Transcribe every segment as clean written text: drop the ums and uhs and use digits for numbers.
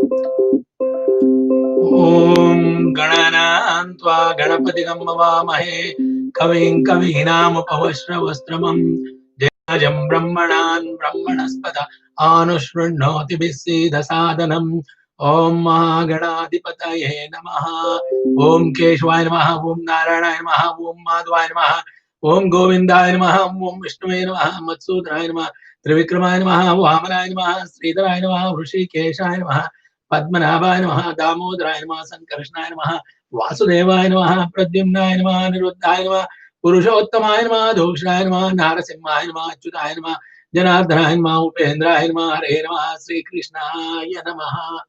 Om Gananantva Ganapatigam Vamahe Kavim Kavinamupavashravastramam Jajam Brahmanan Brahmanaspada Anushrunnoti Bisidha Sadhanam Om Mahaganadipataye Namaha Om Keshwaya Namaha Om Narayana Namaha Om Madhvaya Namaha Om Govindaya Namaha Om Vishnuve Namaha Matsudraya Namaha Trivikramaya Namaha Vamanaya Namaha Sridharaya Namaha Hrishikeshaya Namaha Padmanabhaya Namaha Damodaraya Namaha Sankarishnaaya Namaha Vasudevaya Namaha Pradyumnaya Namaha Niruddhaya Namaha Purushottamaya Namaha Dhokshnaya Namaha Narasimhaya Namaha Achyutaya Namaha Janardhanaya Namaha Upendraya Namaha Hare Namaha Sri Krishnaya Namaha.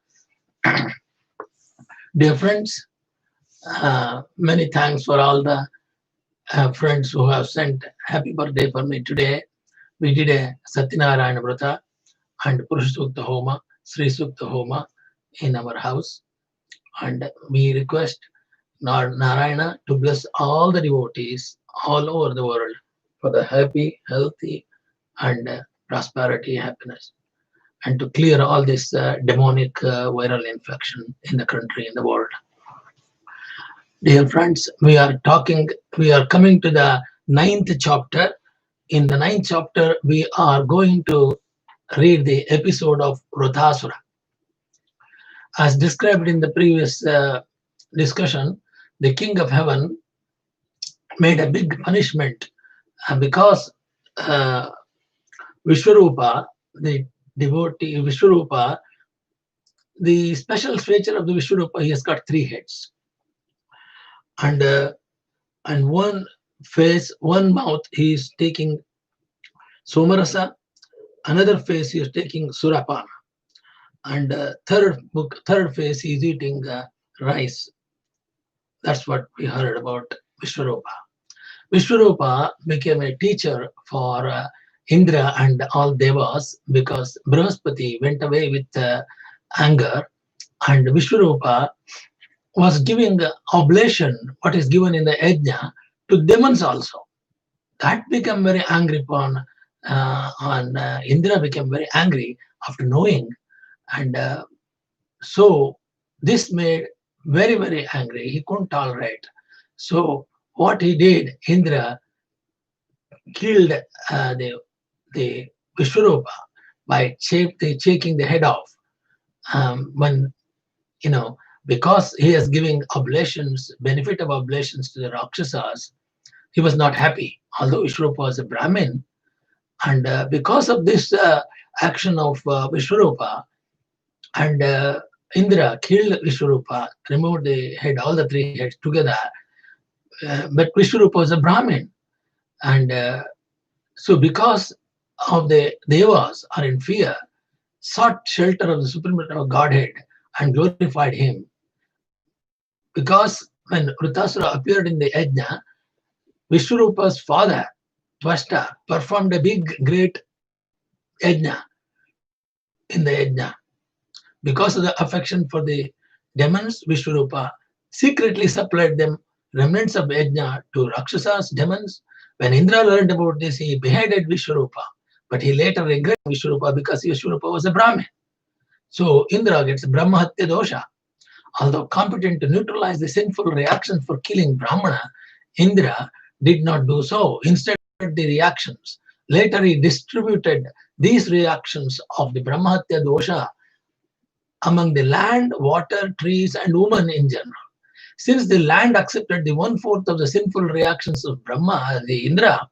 Dear friends, many thanks for all the friends who have sent happy birthday for me today. We did a Satyanarayana Vrata and Purushasukta Homa, Sri Sukta Homa in our house. And we request Narayana to bless all the devotees all over the world for the happy, healthy, and prosperity, happiness, and to clear all this demonic viral infection in the country, in the world. Dear friends, we are coming to the 9th chapter. In the 9th chapter, we are going to read the episode of Vrutasuara. As described in the previous discussion, the king of heaven made a big punishment because Vishwarupa, the devotee Vishwarupa, the special feature of the Vishwarupa, he has got 3 heads. And one face, one mouth, he is taking Somarasa, another face he is taking Surapana, and third face he is eating rice. That's what we heard about Vishwarupa. Vishwarupa became a teacher for Indra and all devas because Brihaspati went away with anger, and Vishwarupa was giving oblation, what is given in the yajna, to demons also. That became very angry upon Indra became very angry after knowing, and so this made very, very angry. He couldn't tolerate. So what he did, Indra killed the Vishwarupa by taking the head off. When because he is giving oblations, benefit of oblations to the Rakshasas, he was not happy. Although Vishwarupa was a Brahmin, and because of this action of Vishwarupa, and Indra killed Vishwarupa, removed the head, all the 3 heads together. But Vishwarupa was a Brahmin, and so because of the devas are in fear, sought shelter of the supreme Godhead and glorified him. Because when Vrutasuara appeared in the yajna, Vishwarupa's father, Tvashta, performed a big, great yajna in the yajna. Because of the affection for the demons, Vishwarupa secretly supplied them remnants of yajna to Rakshasas, demons. When Indra learned about this, he beheaded Vishwarupa, but he later regretted Vishwarupa because Vishwarupa was a Brahmin. So Indra gets Brahmahatya dosha. Although competent to neutralize the sinful reactions for killing Brahmana, Indra did not do so. Instead, the reactions. Later, he distributed these reactions of the Brahmahatya dosha among the land, water, trees, and women in general. Since the land accepted the 1/4 of the sinful reactions of Brahma, the Indra,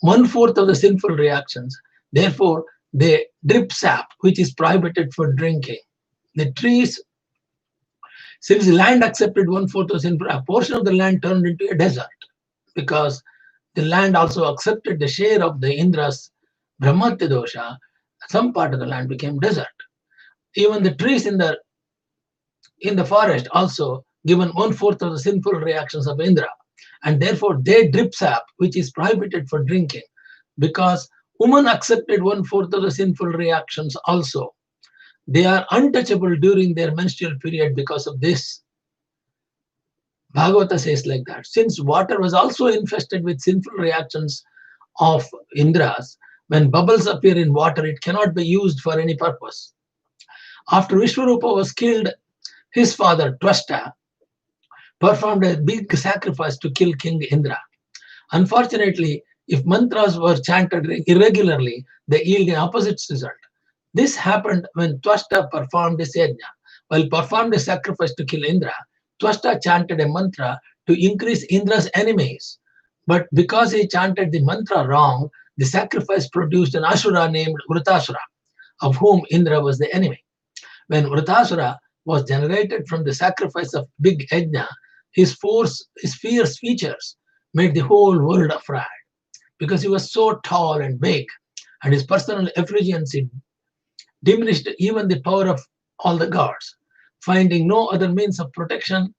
1/4 of the sinful reactions, therefore they drip sap, which is prohibited for drinking. The trees, since the land accepted 1/4 of the sinful, a portion of the land turned into a desert because the land also accepted the share of the Indra's Brahmatya dosha. Some part of the land became desert. Even the trees in the forest also given 1/4 of the sinful reactions of Indra, and therefore they drip sap, which is prohibited for drinking, because women accepted 1/4 of the sinful reactions also. They are untouchable during their menstrual period because of this. Bhagavata says like that. Since water was also infested with sinful reactions of Indras, when bubbles appear in water, it cannot be used for any purpose. After Vishwarupa was killed, his father Twasta performed a big sacrifice to kill King Indra. Unfortunately, if mantras were chanted irregularly, they yield an opposite result. This happened when Twasta performed his yajna. While performed a sacrifice to kill Indra, Twasta chanted a mantra to increase Indra's enemies. But because he chanted the mantra wrong, the sacrifice produced an Asura named Vrutasuara, of whom Indra was the enemy. When Vrutasuara was generated from the sacrifice of big yajna, his fierce features made the whole world afraid because he was so tall and big, and his personal efficiency diminished even the power of all the gods. Finding no other means of protection,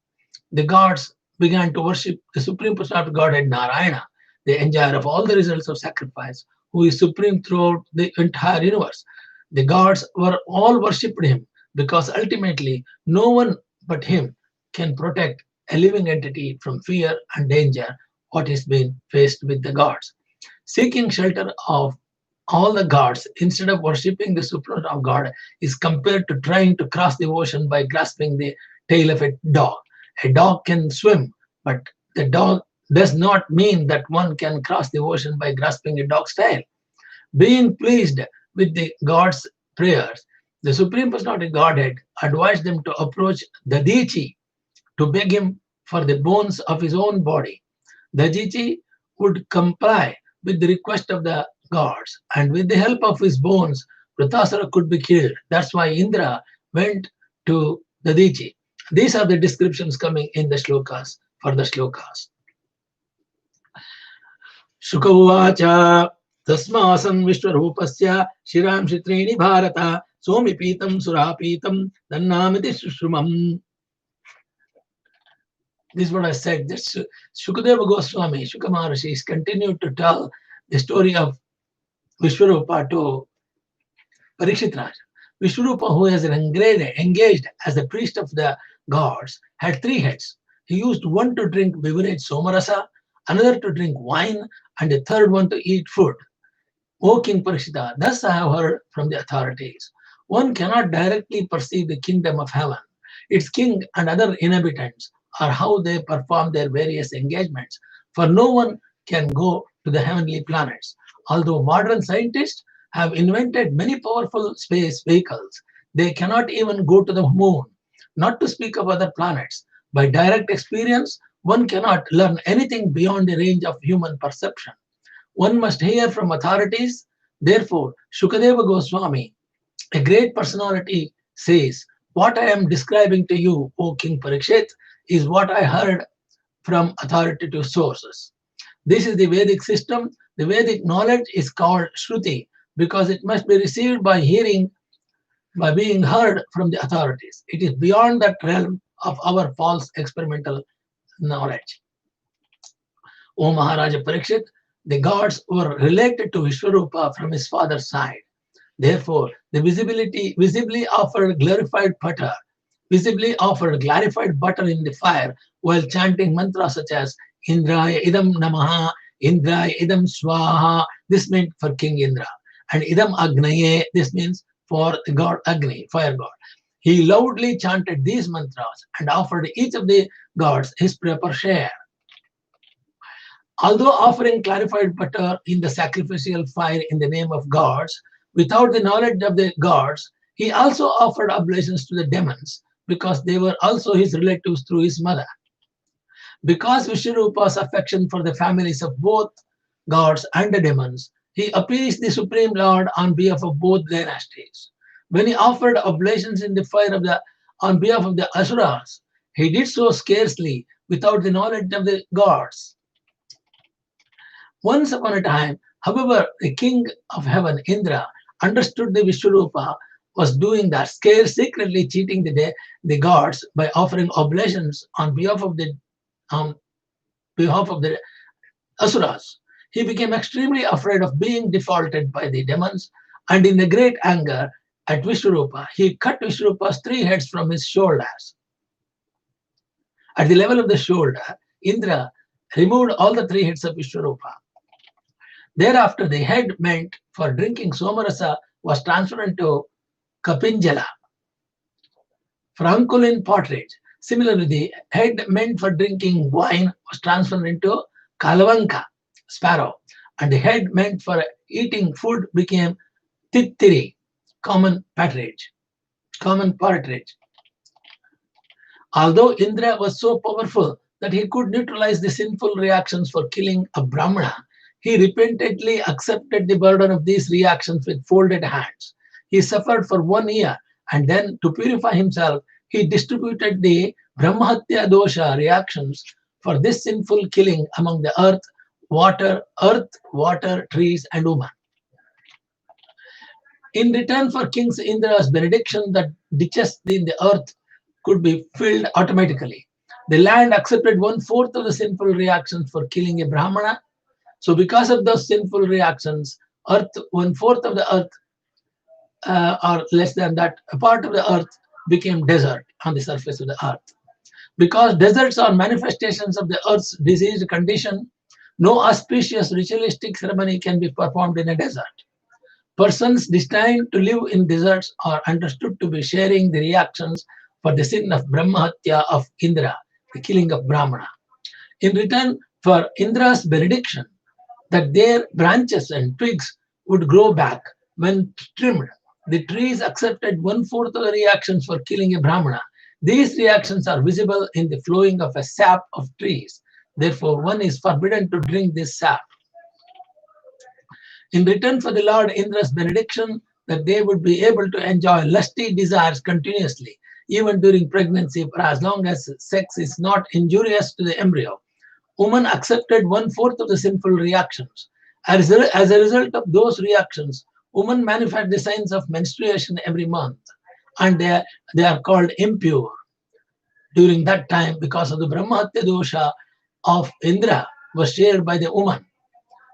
the gods began to worship the supreme personality of Godhead Narayana, the enjoyer of all the results of sacrifice, who is supreme throughout the entire universe. The gods were all worshipped him because ultimately no one but him can protect a living entity from fear and danger what is being faced with the gods. Seeking shelter of all the gods instead of worshipping the supreme of God is compared to trying to cross the ocean by grasping the tail of a dog. A dog can swim, but the dog does not mean that one can cross the ocean by grasping a dog's tail. Being pleased with the God's prayers, the Supreme Personality Godhead advised them to approach Dadichi to beg him for the bones of his own body. Dadichi would comply with the request of the gods, and with the help of his bones, Vrutasuara could be killed. That's why Indra went to Dadichi. These are the descriptions coming in the shlokas for the shlokas. Shuka uvacha tasmasan vishwarupasya shiramshi trini bharata somipitam surapitam dannamiti sushrumam. This is what I said. This Shukadeva Goswami, Shuka Maharishi, is continued to tell the story of Vishwarupa to Parikshit Raja. Vishwarupa, who has engaged as the priest of the gods, had 3 heads. He used one to drink beverage somarasa, another to drink wine, and a third one to eat food. O King Parikshita, thus I have heard from the authorities. One cannot directly perceive the kingdom of heaven. Its king and other inhabitants are how they perform their various engagements, for no one can go to the heavenly planets. Although modern scientists have invented many powerful space vehicles, they cannot even go to the moon, not to speak of other planets. By direct experience, one cannot learn anything beyond the range of human perception. One must hear from authorities. Therefore, Shukadeva Goswami, a great personality, says, what I am describing to you, O King Parikshit, is what I heard from authoritative sources. This is the Vedic system. The Vedic knowledge is called Shruti because it must be received by hearing, by being heard from the authorities. It is beyond that realm of our false experimental knowledge. O Maharaja Parikshit, the gods were related to Vishwarupa from his father's side. Therefore, they visibly offered glorified butter in the fire while chanting mantras such as Indraya idam namaha, Indraya idam swaha. This meant for King Indra. And idam agnaye, this means for the god Agni, fire god. He loudly chanted these mantras and offered each of the gods his proper share. Although offering clarified butter in the sacrificial fire in the name of gods, without the knowledge of the gods, he also offered oblations to the demons because they were also his relatives through his mother. Because Vishwarupa's affection for the families of both gods and the demons, he appeased the Supreme Lord on behalf of both dynasties. When he offered oblations in the fire on behalf of the Asuras, he did so scarcely without the knowledge of the gods. Once upon a time, however, the king of heaven, Indra, understood the Vishwarupa was doing that, secretly cheating the gods by offering oblations on behalf of the Asuras. He became extremely afraid of being defaulted by the demons, and in a great anger at Vishwarupa, he cut Vishwarupa's 3 heads from his shoulders. At the level of the shoulder, Indra removed all the 3 heads of Vishwarupa. Thereafter, the head meant for drinking Somarasa was transferred into Kapinjala. Francolin portrait. Similarly, the head meant for drinking wine was transformed into Kalavanka, sparrow, and the head meant for eating food became Tittiri, common partridge. Common partridge. Although Indra was so powerful that he could neutralize the sinful reactions for killing a Brahmana, he repentantly accepted the burden of these reactions with folded hands. He suffered for 1 year, and then, to purify himself, he distributed the Brahmahatya dosha reactions for this sinful killing among the earth, water, trees, and women. In return for King Indra's benediction that ditches in the earth could be filled automatically, the land accepted 1/4 of the sinful reactions for killing a Brahmana. So, because of those sinful reactions, earth 1/4 of the earth, or less than that, a part of the earth became desert on the surface of the earth. Because deserts are manifestations of the earth's diseased condition, no auspicious ritualistic ceremony can be performed in a desert. Persons destined to live in deserts are understood to be sharing the reactions for the sin of Brahmahatya of Indra, the killing of Brahmana. In return for Indra's benediction that their branches and twigs would grow back when trimmed, the trees accepted 1/4 of the reactions for killing a Brahmana. These reactions are visible in the flowing of a sap of trees. Therefore, one is forbidden to drink this sap. In return for the Lord Indra's benediction that they would be able to enjoy lusty desires continuously, even during pregnancy, for as long as sex is not injurious to the embryo, women accepted 1/4 of the sinful reactions. As a result of those reactions, women manifest the signs of menstruation every month, and they are called impure during that time because of the Brahmahatya dosha of Indra was shared by the woman.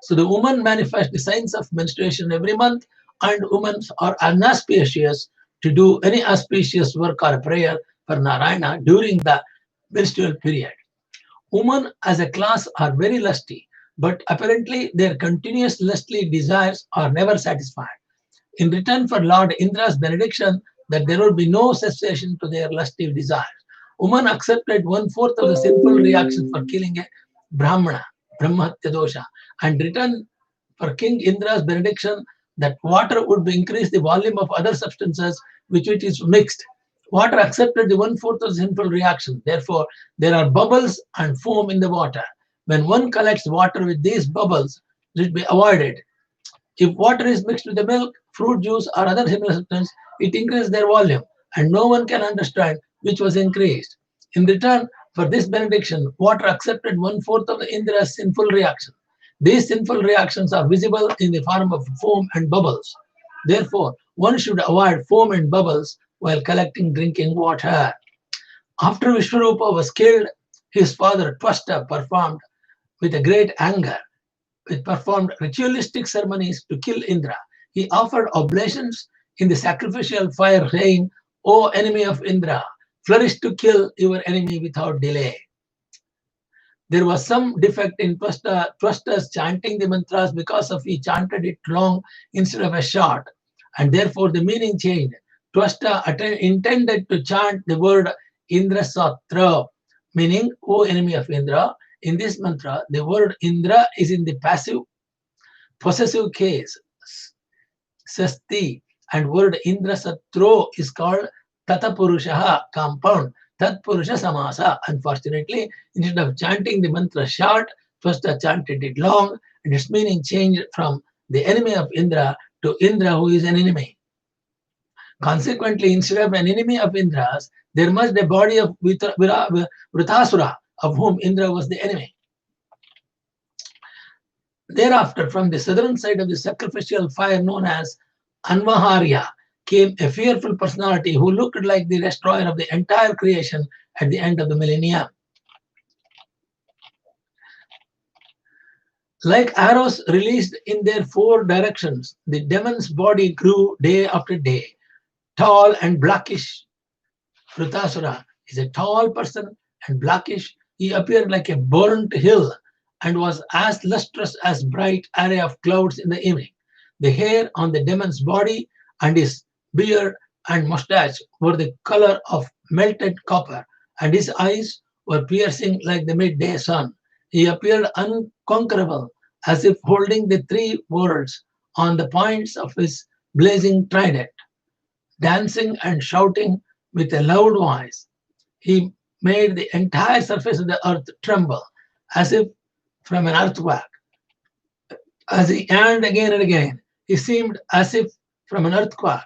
So the woman manifests the signs of menstruation every month, and women are unauspicious to do any auspicious work or prayer for Narayana during the menstrual period. Women as a class are very lusty, but apparently their continuous lustly desires are never satisfied. In return for Lord Indra's benediction that there will be no cessation to their lusty desires, women accepted 1/4 of the sinful reactions for killing a Brahmana, Brahmahatya dosha, and return for King Indra's benediction that water would increase the volume of other substances with which is mixed. Water accepted the 1/4 of sinful reaction. Therefore, there are bubbles and foam in the water. When one collects water with these bubbles, it should be avoided. If water is mixed with the milk, fruit juice, or other similar substance, it increases their volume, and no one can understand which was increased. In return for this benediction, water accepted 1/4 of the Indra's sinful reaction. These sinful reactions are visible in the form of foam and bubbles. Therefore, one should avoid foam and bubbles while collecting drinking water. After Vishwarupa was killed, his father Twasta performed with a great anger. He performed ritualistic ceremonies to kill Indra. He offered oblations in the sacrificial fire, saying, "O enemy of Indra, flourish to kill your enemy without delay." There was some defect in Twasta's chanting the mantras because of he chanted it long instead of a short, and therefore the meaning changed. Twasta intended to chant the word Indra Satra, meaning "O enemy of Indra." In this mantra, the word Indra is in the passive possessive case, sasti, and word Indra Satro is called Tatapurushaha, compound, Tatpurusha Samasa. Unfortunately, instead of chanting the mantra short, Twasta chanted it long, and its meaning changed from the enemy of Indra to Indra who is an enemy. Consequently, instead of an enemy of Indra's, there must be a body of Vrutasuara, of whom Indra was the enemy. Thereafter, from the southern side of the sacrificial fire known as Anvaharya, came a fearful personality who looked like the destroyer of the entire creation at the end of the millennium. Like arrows released in their 4 directions, the demon's body grew day after day. Tall and blackish, Vrutasuara is a tall person and blackish. He appeared like a burnt hill and was as lustrous as bright array of clouds in the evening. The hair on the demon's body and his beard and mustache were the color of melted copper, and his eyes were piercing like the midday sun. He appeared unconquerable, as if holding the three worlds on the points of his blazing trident. Dancing and shouting with a loud voice, he made the entire surface of the earth tremble, as if from an earthquake. As he yawned again and again, he seemed as if from an earthquake.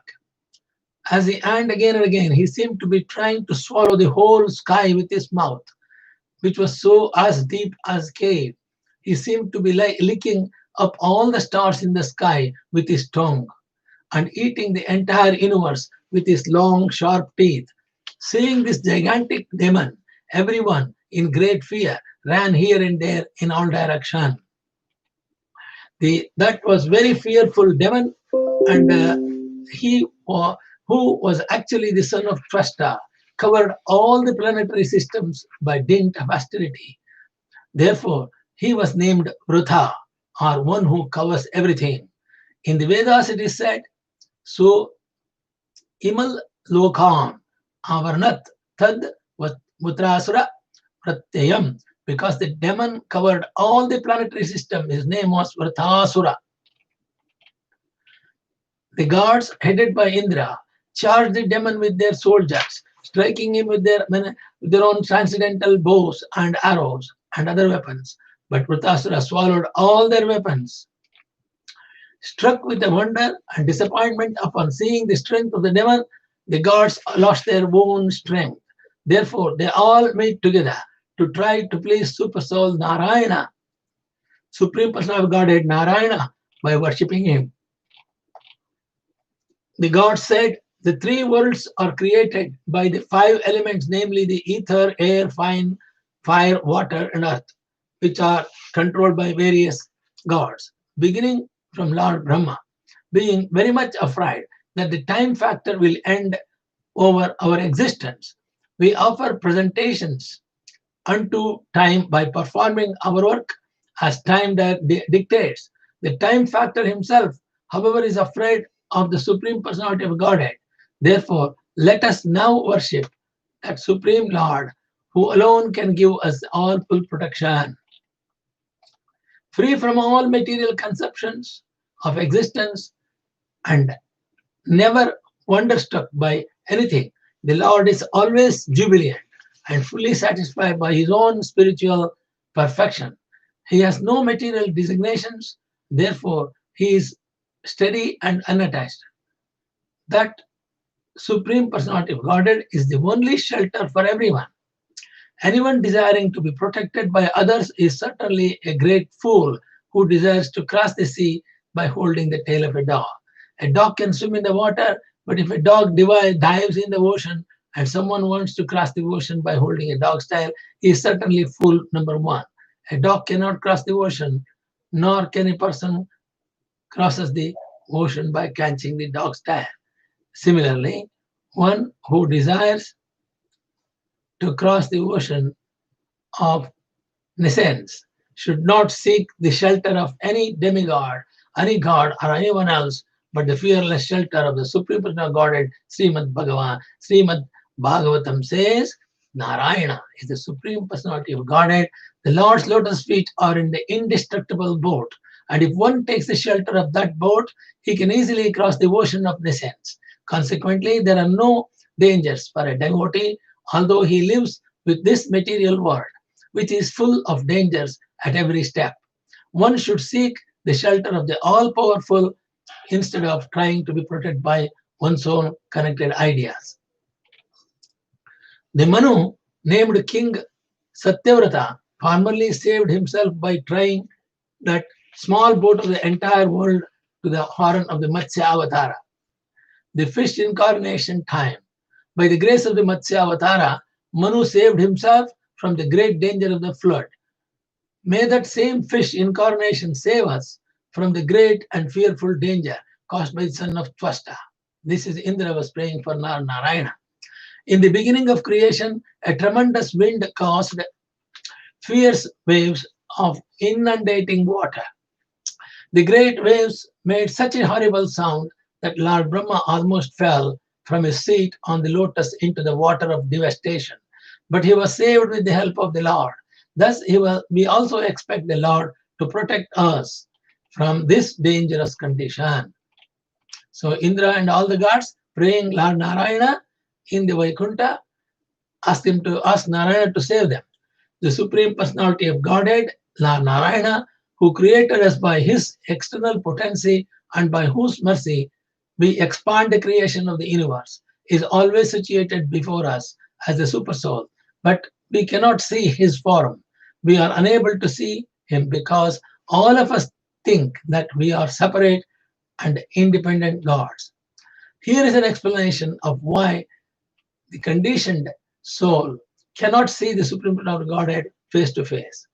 As he yawned again and again, he seemed to be trying to swallow the whole sky with his mouth, which was so as deep as cave. He seemed to be like licking up all the stars in the sky with his tongue and eating the entire universe with his long, sharp teeth. Seeing this gigantic demon, everyone in great fear ran here and there in all directions. That was very fearful demon, and who was actually the son of Twasta, covered all the planetary systems by dint of austerity. Therefore, he was named Vrutha, or one who covers everything. In the Vedas, it is said, so imal lokan avarnat tad Vrutasuara pratyayam, because the demon covered all the planetary system. His name was Vrutasuara. The gods, headed by Indra, charged the demon with their soldiers, striking him with their own transcendental bows and arrows and other weapons. But Vrutasuara swallowed all their weapons. Struck with the wonder and disappointment upon seeing the strength of the demon, the gods lost their own strength. Therefore, they all meet together to try to please Super Soul Narayana, Supreme Person of Godhead Narayana, by worshipping him. The gods said, the three worlds are created by the five elements, namely the ether, air, fire, water, and earth, which are controlled by various gods, beginning from Lord Brahma. Being very much afraid that the time factor will end over our existence, we offer presentations unto time by performing our work as time dictates. The time factor himself, however, is afraid of the Supreme Personality of Godhead. Therefore, let us now worship that Supreme Lord who alone can give us all full protection. Free from all material conceptions of existence and never wonderstruck by anything, the Lord is always jubilant and fully satisfied by his own spiritual perfection. He has no material designations, therefore, he is steady and unattached. That Supreme Personality of Godhead is the only shelter for everyone. Anyone desiring to be protected by others is certainly a great fool who desires to cross the sea by holding the tail of a dog. A dog can swim in the water, but if a dog dives in the ocean and someone wants to cross the ocean by holding a dog's tail, he is certainly fool number one. A dog cannot cross the ocean, nor can a person crosses the ocean by catching the dog's tail. Similarly, one who desires to cross the ocean of nescience should not seek the shelter of any demigod, any god, or anyone else, but the fearless shelter of the Supreme Personal Godhead. Srimad Bhagavatam says, Narayana is the Supreme Personality of Godhead. The Lord's lotus feet are in the indestructible boat, and if one takes the shelter of that boat, he can easily cross the ocean of nescience. Consequently, there are no dangers for a devotee, although he lives with this material world, which is full of dangers at every step. One should seek the shelter of the all-powerful instead of trying to be protected by one's own connected ideas. The Manu, named King Satyavrata, formerly saved himself by trying that small boat of the entire world to the horn of the Matsya Avatara, the fish incarnation time. By the grace of the Matsya Avatara, Manu saved himself from the great danger of the flood. May that same fish incarnation save us from the great and fearful danger caused by the son of Twasta. This is Indra was praying for Narayana. In the beginning of creation, a tremendous wind caused fierce waves of inundating water. The great waves made such a horrible sound that Lord Brahma almost fell from his seat on the lotus into the water of devastation, but he was saved with the help of the Lord. Thus, we also expect the Lord to protect us from this dangerous condition. So Indra and all the gods praying Lord Narayana in the Vaikuntha ask Narayana to save them. The Supreme Personality of Godhead, Lord Narayana, who created us by his external potency and by whose mercy we expand the creation of the universe, is always situated before us as the Supersoul, but we cannot see his form. We are unable to see him because all of us think that we are separate and independent gods. Here is an explanation of why the conditioned soul cannot see the Supreme Personality of Godhead face to face.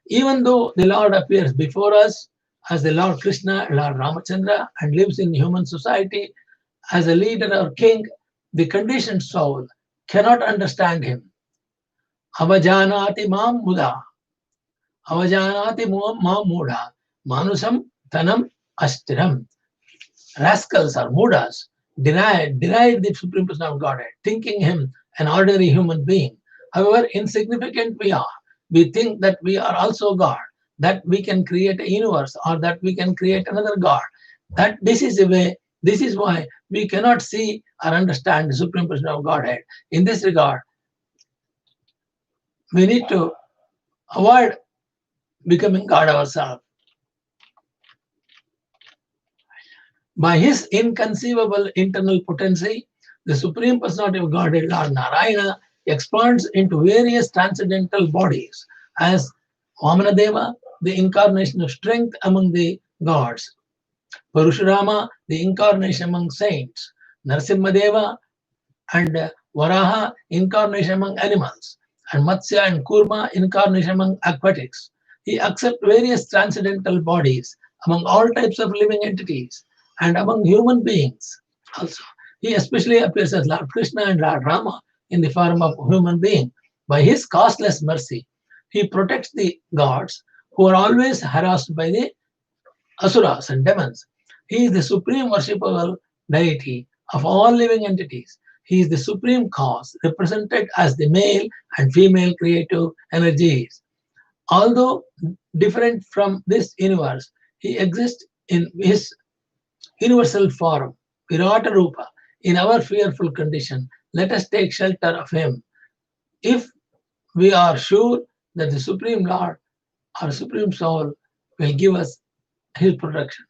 Even though the Lord appears before us as the Lord Krishna, Lord Ramachandra, and lives in human society as a leader or king, the conditioned soul cannot understand him. Avajanati mam muda, avajanati mam muda, manusam tanam astiram. Rascals or mudas denied the Supreme Personality of Godhead, thinking him an ordinary human being. However insignificant we are, we think that we are also God, that we can create a universe or that we can create another God. That this is why we cannot see or understand the Supreme Personality of Godhead. In this regard, we need to avoid becoming God ourselves. By his inconceivable internal potency, the Supreme Personality of Godhead, Lord Narayana, expands into various transcendental bodies as Vamanadeva, the incarnation of strength among the gods, Parashurama, the incarnation among saints, Narasimhadeva and Varaha, incarnation among animals, and Matsya and Kurma, incarnation among aquatics. He accepts various transcendental bodies among all types of living entities and among human beings also. He especially appears as Lord Krishna and Lord Rama in the form of a human being. By his causeless mercy, he protects the gods who are always harassed by the asuras and demons. He is the supreme worshipable deity of all living entities. He is the supreme cause, represented as the male and female creative energies. Although different from this universe, he exists in his universal form, Virata Rupa. In our fearful condition, let us take shelter of him. If we are sure that the Supreme Lord, our Supreme Soul, will give us his protection.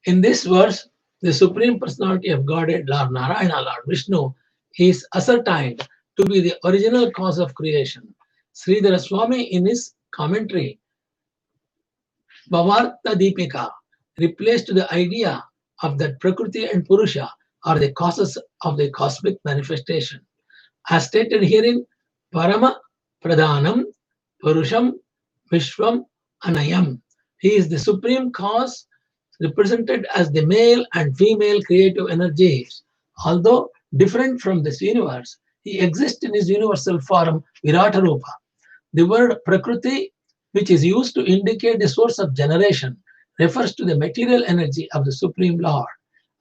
In this verse, the Supreme Personality of Godhead, Lord Narayana, Lord Vishnu, is ascertained to be the original cause of creation. Sridhara Swami, in his commentary, Bhagavatha Deepika, replaced the idea of that Prakriti and Purusha are the causes of the cosmic manifestation. As stated herein, Parama Pradhanam Purusham Vishwam Anayam. He is the supreme cause, represented as the male and female creative energies. Although different from this universe, he exists in his universal form, Virata Rupa. The word Prakriti, which is used to indicate the source of generation, refers to the material energy of the Supreme Lord,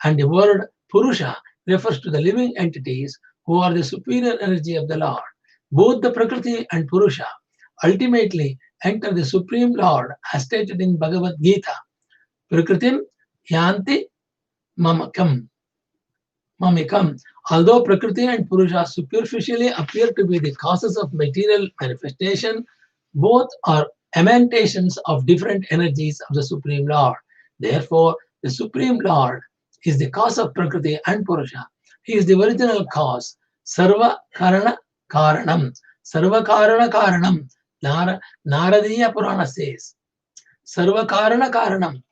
and the word Purusha refers to the living entities who are the superior energy of the Lord. Both the Prakriti and Purusha ultimately enter the Supreme Lord as stated in Bhagavad Gita. Prakritim yanti mamikam. Although Prakriti and Purusha superficially appear to be the causes of material manifestation, both are emanations of different energies of the Supreme Lord. Therefore, the Supreme Lord is the cause of Prakriti and Purusha. He is the original cause. Sarva Karana Karanam. Sarva Karana Karanam. Naradiya Purana says. Sarva Karana Karanam.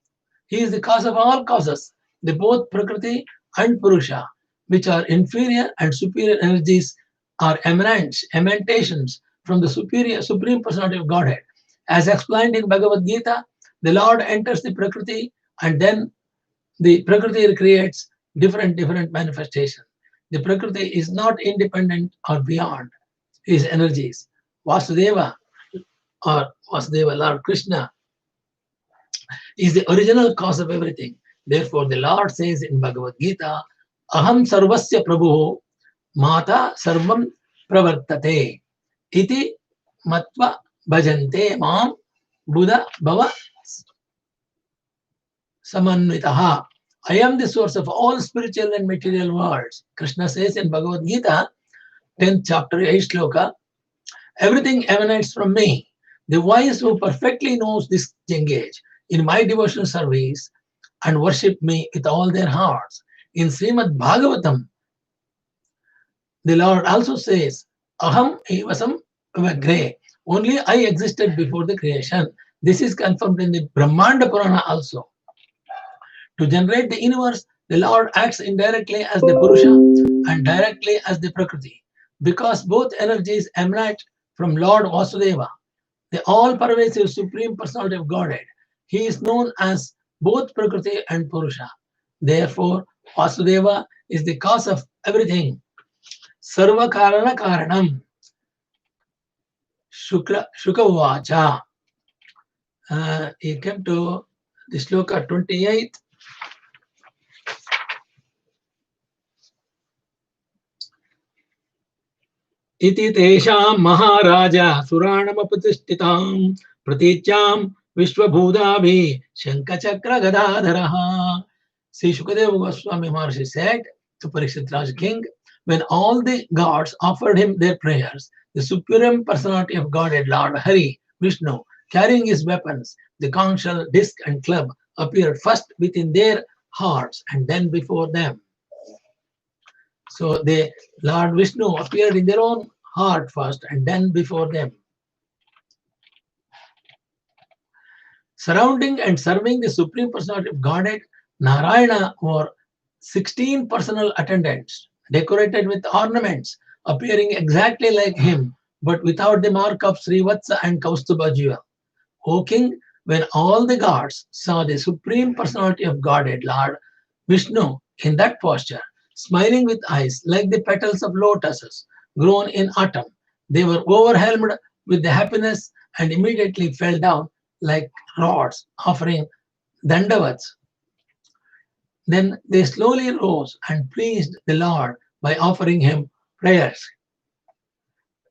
He is the cause of all causes. The both Prakriti and Purusha, which are inferior and superior energies, are emanations from the Supreme Personality of Godhead. As explained in Bhagavad Gita, the Lord enters the Prakriti and then the Prakriti creates different manifestations. The Prakriti is not independent or beyond his energies. Vasudeva, Lord Krishna, is the original cause of everything. Therefore, the Lord says in Bhagavad Gita, Aham sarvasya prabhu mata sarvam pravartate iti matva bhajante mam buddha bhava samanvitaha. I am the source of all spiritual and material worlds. Krishna says in Bhagavad Gita, 10th chapter, 8th shloka, everything emanates from me. The wise who perfectly knows this engage in my devotional service and worship me with all their hearts. In Srimad Bhagavatam, the Lord also says, Aham evasam vagre. Only I existed before the creation. This is confirmed in the Brahmanda Purana also. To generate the universe, the Lord acts indirectly as the Purusha and directly as the Prakriti. Because both energies emanate from Lord Vasudeva, the all-pervasive Supreme Personality of Godhead. He is known as both Prakriti and Purusha. Therefore, Vasudeva is the cause of everything. Sarva Karana Karanam. Shuka Vacha. He came to the shloka 28. Iti tesham maharaja suranamapatistitam pratichyam vishwabhudabhi shankachakra gadadharaha. Sri Shukadeva Goswami Maharshi said to Parikshit Raj King, when all the gods offered him their prayers, the Supreme Personality of Godhead, Lord Hari, Vishnu, carrying his weapons, the conch shell, disc and club, appeared first within their hearts and then before them. So the Lord Vishnu appeared in their own heart first and then before them. Surrounding and serving the Supreme Personality of Godhead, Narayana wore 16 personal attendants, decorated with ornaments, appearing exactly like him, but without the mark of Srivatsa and Kaustubha jewel. O King, when all the gods saw the Supreme Personality of Godhead, Lord Vishnu, in that posture, smiling with eyes like the petals of lotuses grown in autumn, they were overwhelmed with the happiness and immediately fell down like rods, offering dandavats. Then they slowly rose and pleased the Lord by offering him prayers.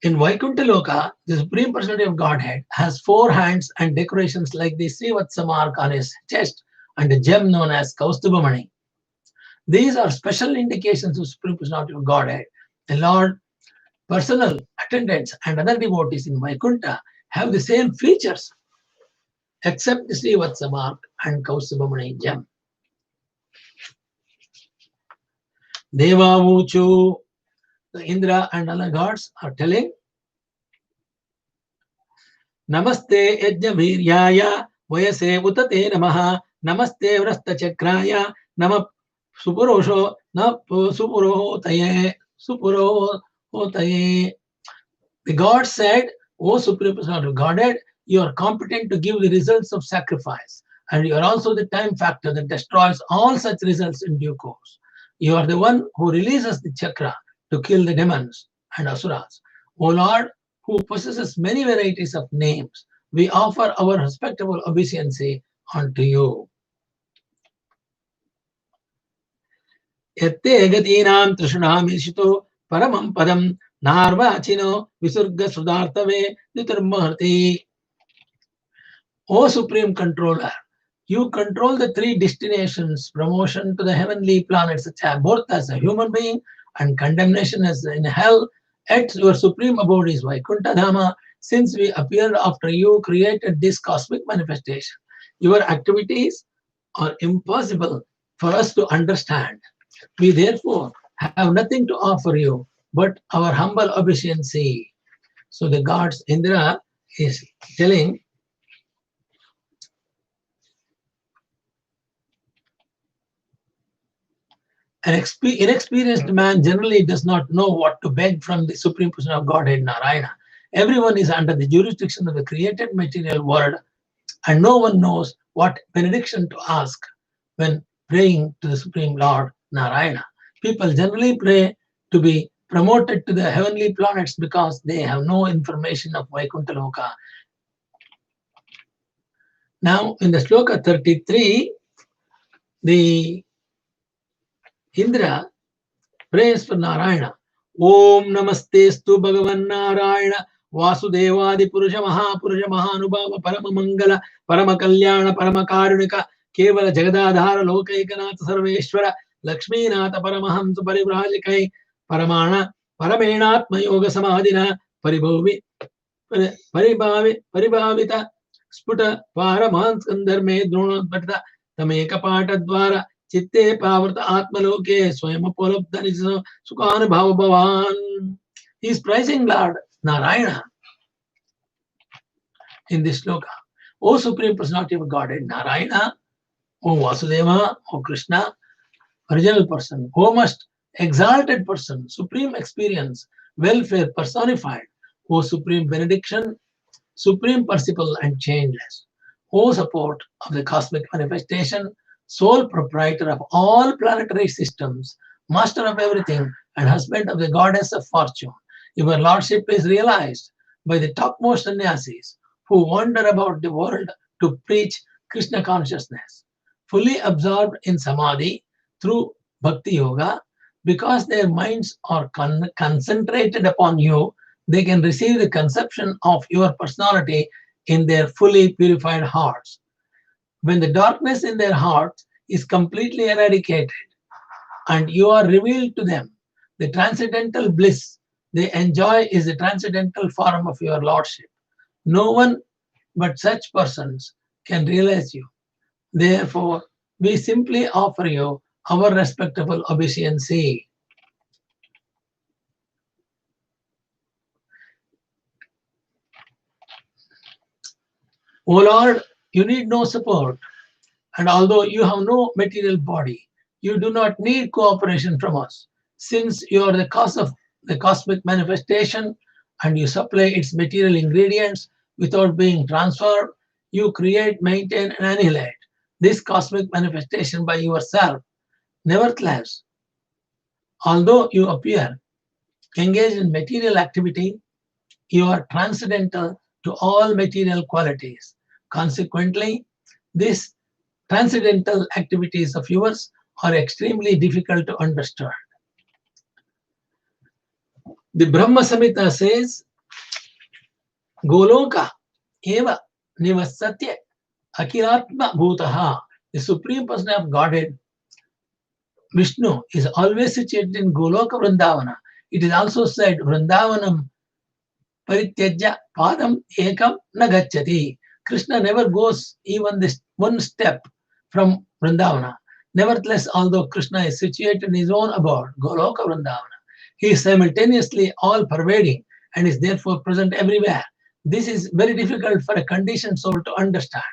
In Vaikuntha Loka, the Supreme Personality of Godhead has 4 hands and decorations like the Srivatsa mark on his chest and a gem known as Kaustubhamani. These are special indications of Supreme Personality of Godhead. The Lord, personal attendants, and other devotees in Vaikuntha have the same features, except the Srivatsa mark and Kaustubhamani gem. Devavuchu, the Indra and other gods are telling, Namaste Yajnaviryaya Vayase Utate Namaha Namaste Vrasta Chakraya Nama Supurosho Na Supurohotaye Supurohotaye. The God said, O Supreme Personality of Godhead, you are competent to give the results of sacrifice, and you are also the time factor that destroys all such results in due course. You are the one who releases the chakra to kill the demons and asuras. O Lord, who possesses many varieties of names, we offer our respectable obeisance unto you. Yatte gatinam trishunam ishito paramam padam narvachino visurga sudartave nitarmahati. O Supreme Controller, you control the 3 destinations, promotion to the heavenly planets, such as birth as a human being and condemnation as in hell. At your supreme abode is Vaikuntha Dhama. Since we appeared after you created this cosmic manifestation, your activities are impossible for us to understand. We therefore have nothing to offer you but our humble obeisance. So the gods Indra is telling, an inexperienced man generally does not know what to beg from the Supreme Person of Godhead, Narayana. Everyone is under the jurisdiction of the created material world, and no one knows what benediction to ask when praying to the Supreme Lord, Narayana. People generally pray to be promoted to the heavenly planets because they have no information of Vaikuntha Loka. Now, in the Shloka 33, The Indra prays for Narayana. Om Namaste Stu Bhagavan Narayana Vasudevadi Purusha Mahanubhava Parama Mangala Parama Kalyana Parama Karunika Kevala Jagadadhara Lokaikanatha Sarveshwara Lakshmi Natha Paramahamsa Parivrajkai Paramana Paramenatma Yoga Samadhina Paribhavi Paribhavita Sputa Paramahanskandharme Dronatpata Tameka Pata Dvara Chitte Pavrata Atmaloke Swayamapolabdhanisana Sukana Bhava Bhavan. He is praising Lord Narayana in this sloka. O Supreme Personality of Godhead, Narayana, O Vasudeva, O Krishna, original person, O most exalted person, supreme experience, welfare personified, O supreme benediction, supreme principle and changeless, O support of the cosmic manifestation, sole proprietor of all planetary systems, master of everything, and husband of the goddess of fortune. Your lordship is realized by the topmost sannyasis who wander about the world to preach Krishna consciousness, fully absorbed in samadhi through bhakti yoga. Because their minds are concentrated upon you, they can receive the conception of your personality in their fully purified hearts. When the darkness in their hearts is completely eradicated and you are revealed to them, the transcendental bliss they enjoy is the transcendental form of your lordship. No one but such persons can realize you. Therefore, we simply offer you our respectable obeisance. O Lord, you need no support, and although you have no material body, you do not need cooperation from us, since you are the cause of the cosmic manifestation and you supply its material ingredients without being transferred. You create, maintain, and annihilate this cosmic manifestation by yourself. Nevertheless, although you appear engaged in material activity, you are transcendental to all material qualities. Consequently, these transcendental activities of yours are extremely difficult to understand. The Brahma Samhita says, Goloka eva nivasatya akilatma bhutaha. The Supreme Person of Godhead, Vishnu, is always situated in Goloka Vrindavana. It is also said, Vrindavanam Parityajya Padam Ekam Nagachati. Krishna never goes even this one step from Vrindavana. Nevertheless, although Krishna is situated in his own abode, Goloka Vrindavana, he is simultaneously all pervading and is therefore present everywhere. This is very difficult for a conditioned soul to understand,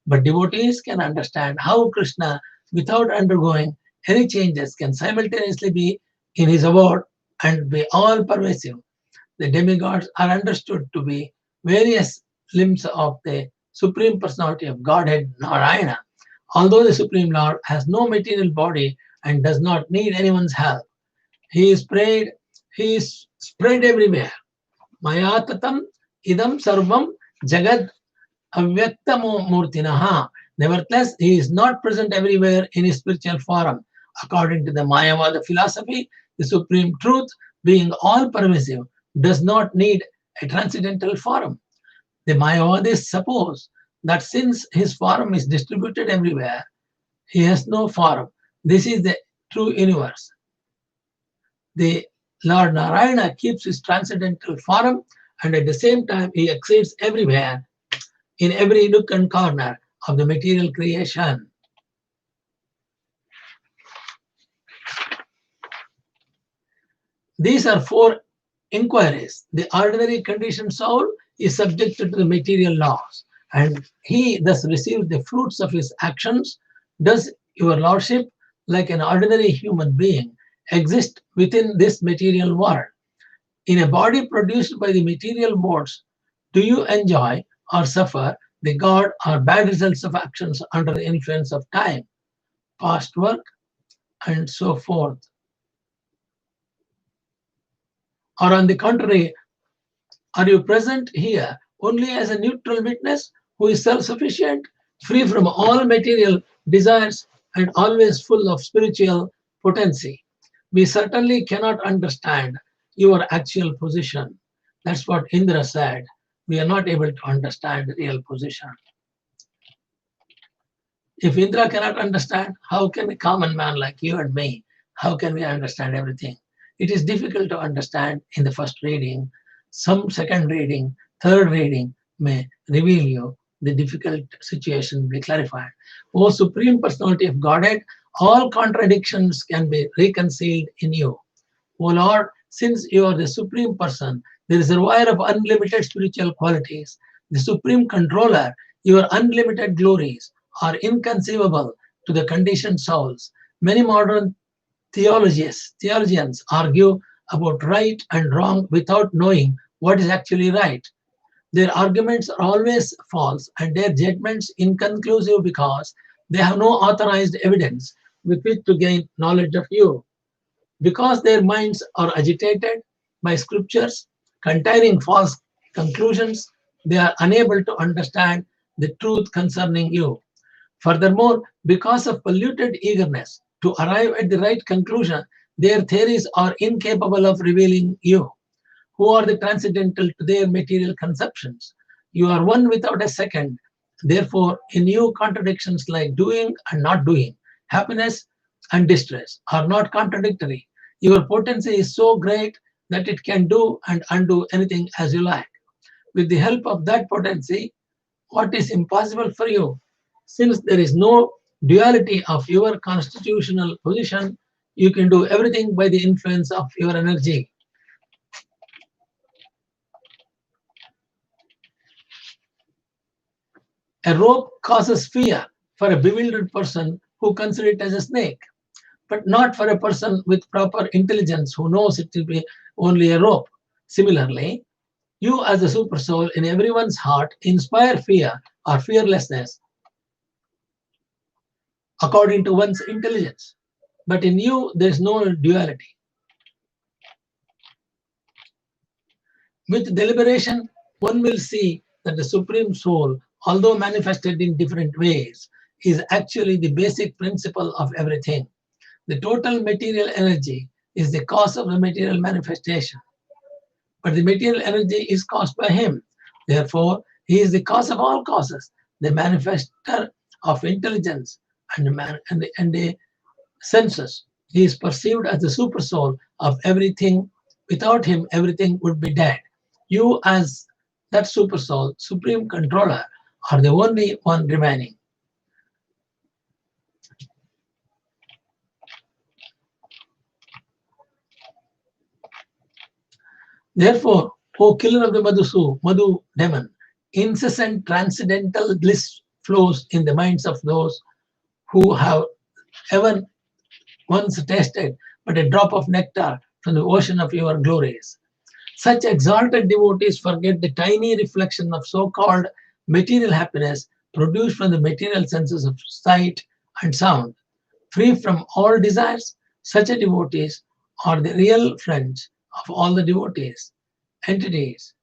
but devotees can understand how Krishna, without undergoing any changes, can simultaneously be in his abode and be all pervasive. The demigods are understood to be various limbs of the Supreme Personality of Godhead, Narayana. Although the Supreme Lord has no material body and does not need anyone's help, he is spread everywhere. Mayatatam idam sarvam jagad avyaktamurtinaha. Nevertheless, he is not present everywhere in his spiritual form. According to the Mayavada philosophy, the Supreme Truth, being all pervasive, does not need a transcendental form. The Mayavadis suppose that since his form is distributed everywhere, he has no form. This is the true universe. The Lord Narayana keeps his transcendental form, and at the same time he exists everywhere, in every nook and corner of the material creation. These are four inquiries. The ordinary conditioned soul is subjected to the material laws, and he thus receives the fruits of his actions. Does your lordship, like an ordinary human being, exist within this material world? In a body produced by the material modes, do you enjoy or suffer the good or bad results of actions under the influence of time, past work, and so forth? Or on the contrary, are you present here only as a neutral witness who is self-sufficient, free from all material desires and always full of spiritual potency. We certainly cannot understand your actual position. That's what Indra said. We are not able to understand the real position. If Indra cannot understand, how can a common man like you and me, how can we understand everything? It is difficult to understand in the first reading. Some second reading, third reading may reveal you the difficult situation will be clarified. O Supreme Personality of Godhead, all contradictions can be reconciled in you. O Lord, since you are the Supreme Person, the reservoir of unlimited spiritual qualities, the Supreme Controller, your unlimited glories are inconceivable to the conditioned souls. Many modern theologians argue about right and wrong without knowing what is actually right. Their arguments are always false and their judgments inconclusive because they have no authorized evidence with which to gain knowledge of you. Because their minds are agitated by scriptures containing false conclusions, they are unable to understand the truth concerning you. Furthermore, because of polluted eagerness to arrive at the right conclusion, their theories are incapable of revealing you, who are the transcendental to their material conceptions. You are one without a second. Therefore, in you, contradictions like doing and not doing, happiness and distress are not contradictory. Your potency is so great that it can do and undo anything as you like. With the help of that potency, what is impossible for you? Since there is no duality of your constitutional position, you can do everything by the influence of your energy. A rope causes fear for a bewildered person who considers it as a snake, but not for a person with proper intelligence who knows it to be only a rope. Similarly, you as a super soul in everyone's heart inspire fear or fearlessness according to one's intelligence. But in you, there is no duality. With deliberation, one will see that the Supreme Soul, although manifested in different ways, is actually the basic principle of everything. The total material energy is the cause of the material manifestation, but the material energy is caused by Him. Therefore, He is the cause of all causes, the manifester of intelligence and the senses. He is perceived as the super soul of everything. Without Him, everything would be dead. You, as that super soul, supreme controller, are the only one remaining. Therefore, O killer of the Madhu demon, incessant transcendental bliss flows in the minds of those who have ever once tasted but a drop of nectar from the ocean of your glories. Such exalted devotees forget the tiny reflection of so-called material happiness produced from the material senses of sight and sound. Free from all desires, such a devotees are the real friends of all the devotees, entities,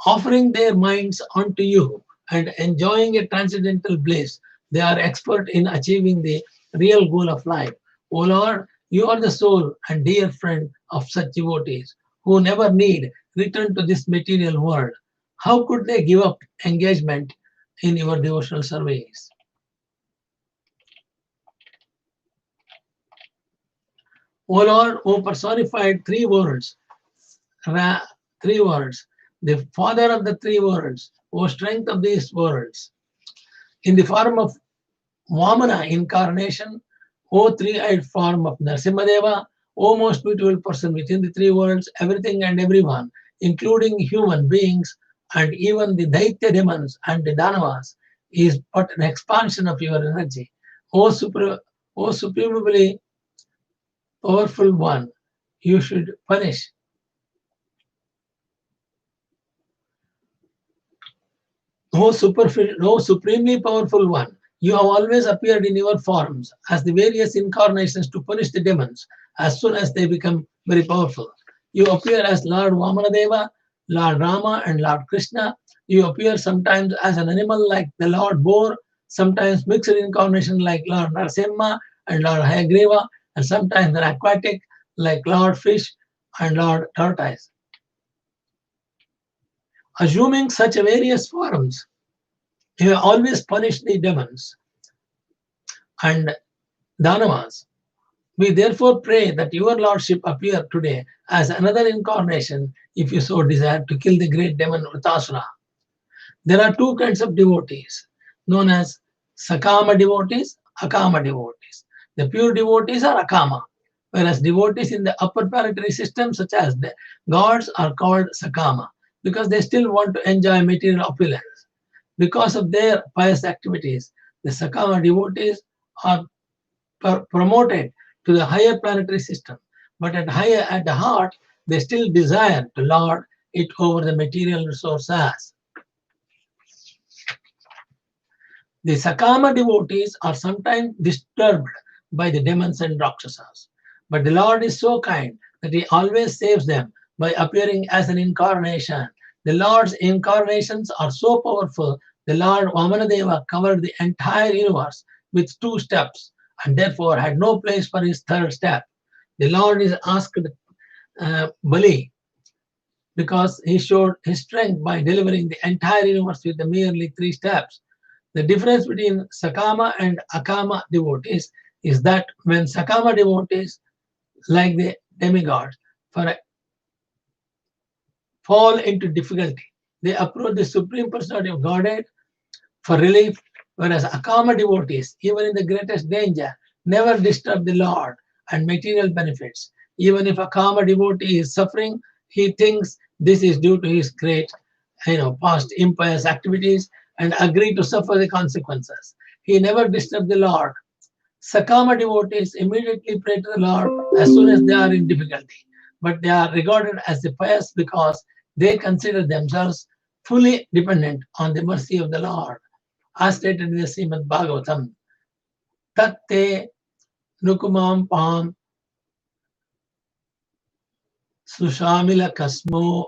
offering their minds unto you and enjoying a transcendental bliss. They are expert in achieving the real goal of life. O Lord, you are the soul and dear friend of such devotees who never need return to this material world. How could they give up engagement in your devotional service? O Lord, O personified three words, the father of the three worlds, O strength of these worlds, in the form of Vamana incarnation, O three-eyed form of Narasimhadeva, O most beautiful person within the three worlds, everything and everyone, including human beings and even the Daitya demons and the Danavas, is but an expansion of your energy. O, o supremely powerful one, you should punish. O supremely powerful one, you have always appeared in your forms as the various incarnations to punish the demons as soon as they become very powerful. You appear as Lord Vamanadeva, Lord Rama, and Lord Krishna. You appear sometimes as an animal like the Lord Boar, sometimes mixed incarnation like Lord Narasimha and Lord Hayagriva, and sometimes an aquatic like Lord Fish and Lord Tortoise. Assuming such various forms, you have always punished the demons and Danavas. We therefore pray that your Lordship appear today as another incarnation, if you so desire, to kill the great demon Vrutasuara. There are two kinds of devotees, known as Sakama devotees, Akama devotees. The pure devotees are Akama, whereas devotees in the upper planetary system, such as the gods, are called Sakama, because they still want to enjoy material opulence. Because of their pious activities, the Sakama devotees are promoted to the higher planetary system, but at the heart, they still desire to lord it over the material resources. The Sakama devotees are sometimes disturbed by the demons and Rakshasas, but the Lord is so kind that He always saves them by appearing as an incarnation. The Lord's incarnations are so powerful, the Lord Vamanadeva covered the entire universe with 2 steps and therefore had no place for his 3rd step. The Lord is asked Bali because he showed his strength by delivering the entire universe with the merely 3 steps. The difference between Sakama and Akama devotees is that when Sakama devotees, like the demigods, fall into difficulty, they approach the Supreme Personality of Godhead for relief, whereas Akama devotees, even in the greatest danger, never disturb the Lord and material benefits. Even if a Akama devotee is suffering, he thinks this is due to his great past impious activities and agree to suffer the consequences. He never disturbs the Lord. Sakama devotees immediately pray to the Lord as soon as they are in difficulty, but they are regarded as the pious because they consider themselves fully dependent on the mercy of the Lord. As stated in the Srimad Bhagavatam, Tatte Nukumam Pam Sushamila Kasmo.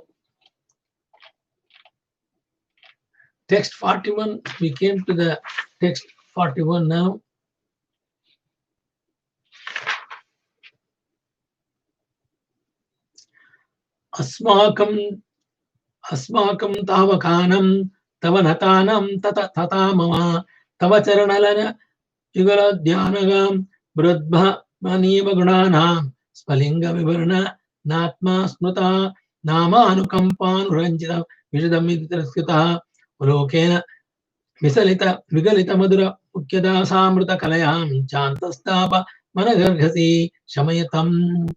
Text 41, we came to the text 41 now. Asmakam Tavakanam Tavanatanam Tata Mama Tavacharanalana Yugala Dhyanagam Brudbha Maniva Gunanam Spalinga Vivarna Natma Smruta Nama Anukampan Ranjita Vishadamitraskita Lokena Vigalita Madura Ukyada Samruta Kalayam Chantastapa Managarghasi Shamayatam.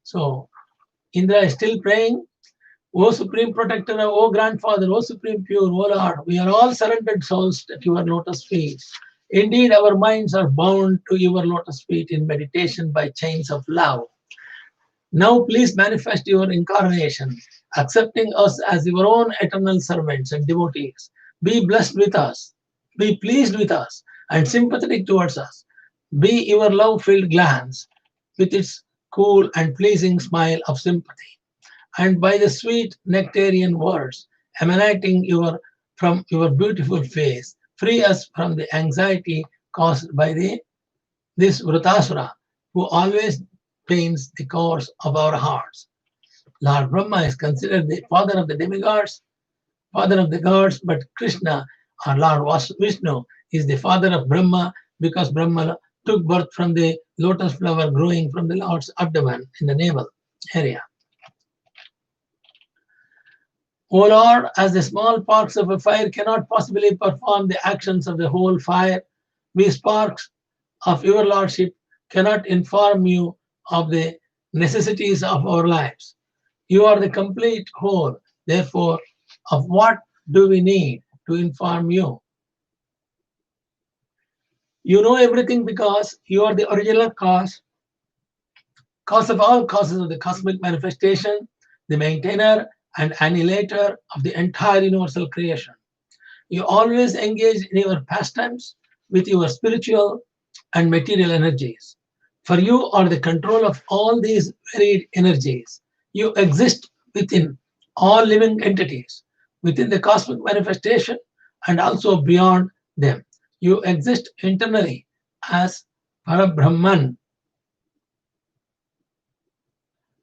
So Indra is still praying, O Supreme Protector, O Grandfather, O Supreme Pure, O Lord, we are all surrendered souls at your lotus feet. Indeed, our minds are bound to your lotus feet in meditation by chains of love. Now please manifest your incarnation, accepting us as your own eternal servants and devotees. Be blessed with us, be pleased with us, and sympathetic towards us. Be your love-filled glance with its cool and pleasing smile of sympathy, and by the sweet nectarian words emanating from your beautiful face, free us from the anxiety caused by this Vrutasuara, who always pains the cause of our hearts. Lord Brahma is considered the father of the demigods, father of the gods, but Krishna, or Lord Vishnu, is the father of Brahma because Brahma took birth from the lotus flower growing from the Lord's abdomen in the navel area. O Lord, as the small sparks of a fire cannot possibly perform the actions of the whole fire, we sparks of your Lordship cannot inform you of the necessities of our lives. You are the complete whole. Therefore, of what do we need to inform you? You know everything because you are the original cause of all causes of the cosmic manifestation, the maintainer and annihilator of the entire universal creation. You always engage in your pastimes with your spiritual and material energies. For you are the control of all these varied energies. You exist within all living entities. Within the cosmic manifestation, and also beyond them. You exist internally as Parabrahman,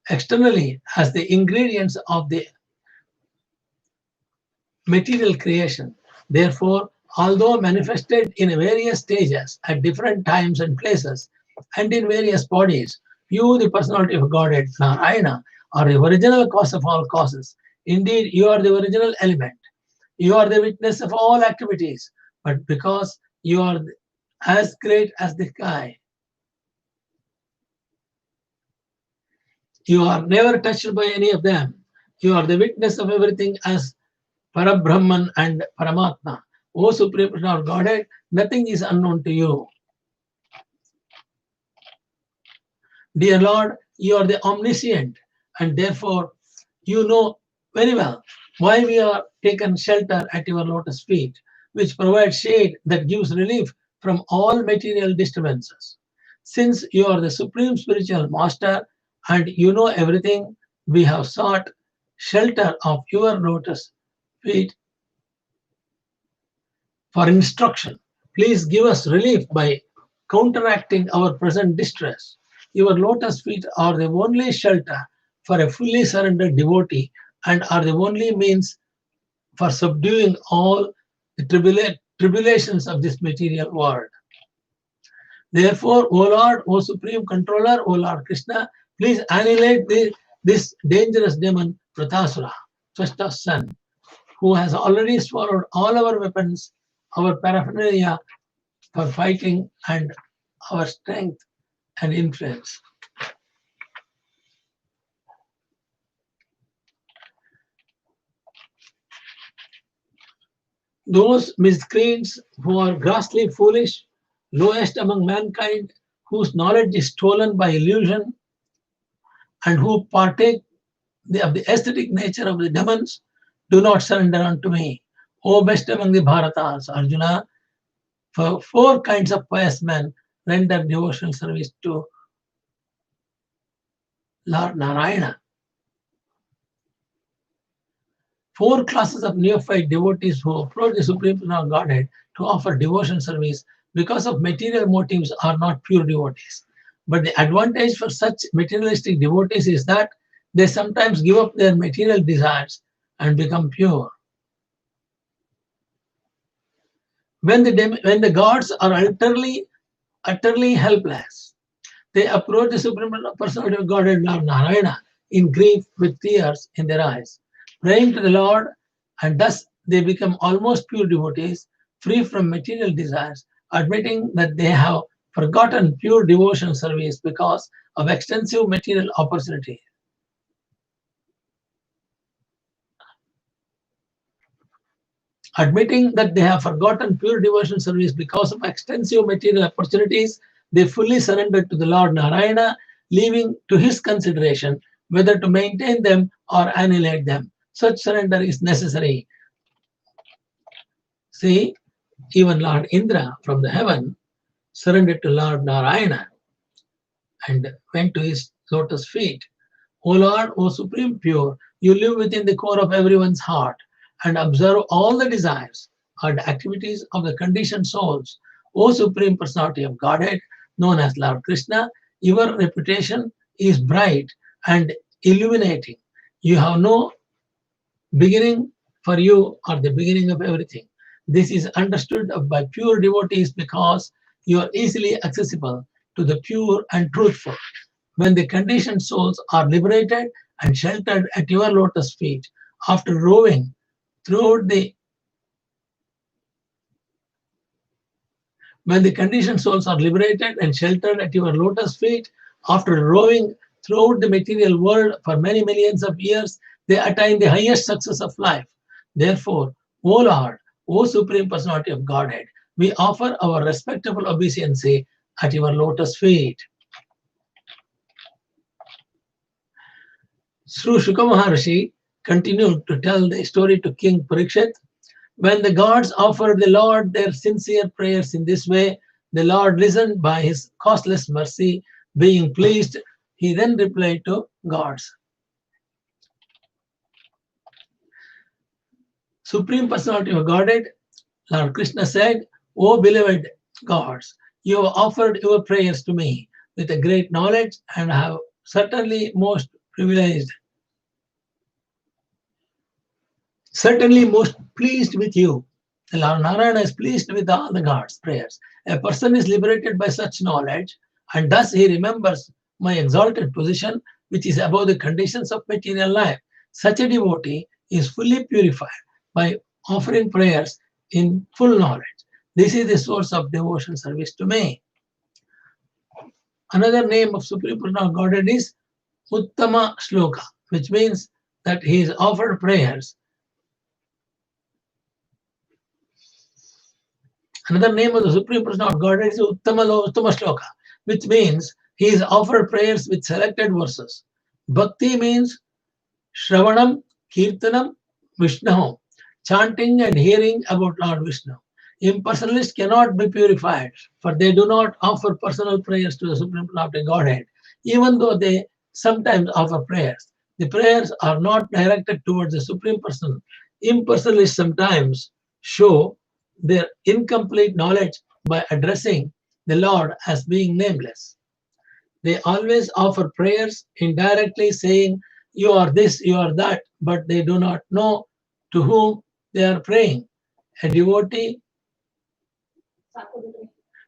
externally as the ingredients of the material creation. Therefore, although manifested in various stages at different times and places and in various bodies, you, the personality of Godhead, Narayana, are the original cause of all causes. Indeed, you are the original element. You are the witness of all activities. But because you are as great as the sky, you are never touched by any of them. You are the witness of everything as Parabrahman and Paramatma. O Supreme Personality of Godhead, nothing is unknown to you. Dear Lord, you are the omniscient, and therefore you know very well why we are taken shelter at your lotus feet, which provides shade that gives relief from all material disturbances. Since you are the supreme spiritual master and you know everything, we have sought shelter of your lotus feet for instruction. Please give us relief by counteracting our present distress. Your lotus feet are the only shelter for a fully surrendered devotee and are the only means for subduing all the tribulations of this material world. Therefore, O Lord, O Supreme Controller, O Lord Krishna, please annihilate this dangerous demon, Vrutasuara, Twesta's son, who has already swallowed all our weapons, our paraphernalia for fighting, and our strength and influence. Those miscreants who are grossly foolish, lowest among mankind, whose knowledge is stolen by illusion, and who partake of the aesthetic nature of the demons, do not surrender unto me. O best among the Bharatas, Arjuna, for four kinds of pious men render devotional service to Lord Narayana. Four classes of neophyte devotees who approach the Supreme Personality of Godhead to offer devotion service because of material motives are not pure devotees. But the advantage for such materialistic devotees is that they sometimes give up their material desires and become pure. When the gods are utterly helpless, they approach the Supreme Personality of Godhead, Lord Narayana, in grief with tears in their eyes, praying to the Lord, and thus they become almost pure devotees, free from material desires, admitting that they have forgotten pure devotion service because of extensive material opportunity. Admitting that they have forgotten pure devotion service because of extensive material opportunities, they fully surrendered to the Lord Narayana, leaving to his consideration whether to maintain them or annihilate them. Such surrender is necessary. See, even Lord Indra from the heaven surrendered to Lord Narayana and went to his lotus feet. O Lord, O Supreme Pure, you live within the core of everyone's heart and observe all the desires and activities of the conditioned souls. O Supreme Personality of Godhead, known as Lord Krishna, your reputation is bright and illuminating. You have no beginning, for you are the beginning of everything. This is understood by pure devotees because you are easily accessible to the pure and truthful. When the conditioned souls are liberated and sheltered at your lotus feet after roving throughout the when the conditioned souls are liberated and sheltered at your lotus feet after roving throughout the material world for many millions of years, they attain the highest success of life. Therefore, O Lord, O Supreme Personality of Godhead, we offer our respectful obeisance at your lotus feet. Sri Shuka Maharshi continued to tell the story to King Parikshit. When the gods offered the Lord their sincere prayers in this way, the Lord listened by his causeless mercy. Being pleased, he then replied to gods. Supreme Personality of Godhead, Lord Krishna said, O beloved gods, you have offered your prayers to me with a great knowledge and have certainly most privileged, certainly most pleased with you. Lord Narayana is pleased with all the gods' prayers. A person is liberated by such knowledge, and thus he remembers my exalted position, which is above the conditions of material life. Such a devotee is fully purified by offering prayers in full knowledge. This is the source of devotion service to me. Another name of Supreme Personal Godhead is Uttama Shloka, which means that he is offered prayers. Another name of the Supreme Personal of Godhead is Uttama Shloka, which means he is offered prayers with selected verses. Bhakti means Shravanam, Kirtanam, Vishnu, chanting and hearing about Lord Vishnu. Impersonalists cannot be purified, for they do not offer personal prayers to the Supreme Lord of Godhead, even though they sometimes offer prayers. The prayers are not directed towards the Supreme Person. Impersonalists sometimes show their incomplete knowledge by addressing the Lord as being nameless. They always offer prayers indirectly saying, you are this, you are that, but they do not know to whom they are praying. A devotee,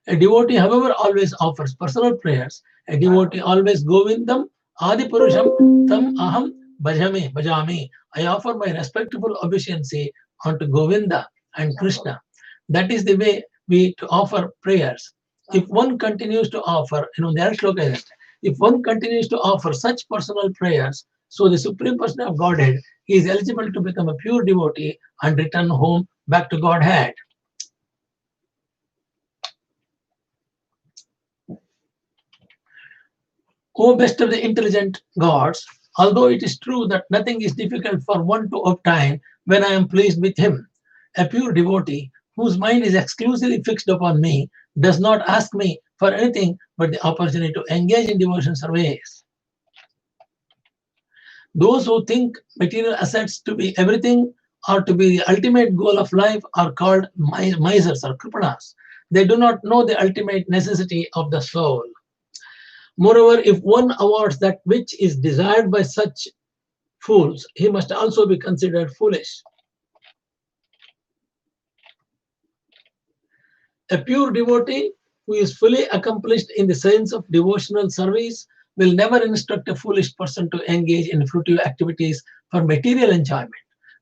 however, always offers personal prayers. A devotee always Govindam Adipurusham Tam Aham Bhajami. I offer my respectful obeisance unto Govinda and Krishna. That is the way we to offer prayers. If one continues to offer, if one continues to offer such personal prayers, so the Supreme Person of Godhead, he is eligible to become a pure devotee and return home back to Godhead. O best of the intelligent gods, although it is true that nothing is difficult for one to obtain when I am pleased with him, a pure devotee whose mind is exclusively fixed upon me does not ask me for anything but the opportunity to engage in devotion service. Those who think material assets to be everything or to be the ultimate goal of life are called misers or kripanas. They do not know the ultimate necessity of the soul. Moreover, if one awards that which is desired by such fools, he must also be considered foolish. A pure devotee who is fully accomplished in the science of devotional service will never instruct a foolish person to engage in fruitive activities for material enjoyment,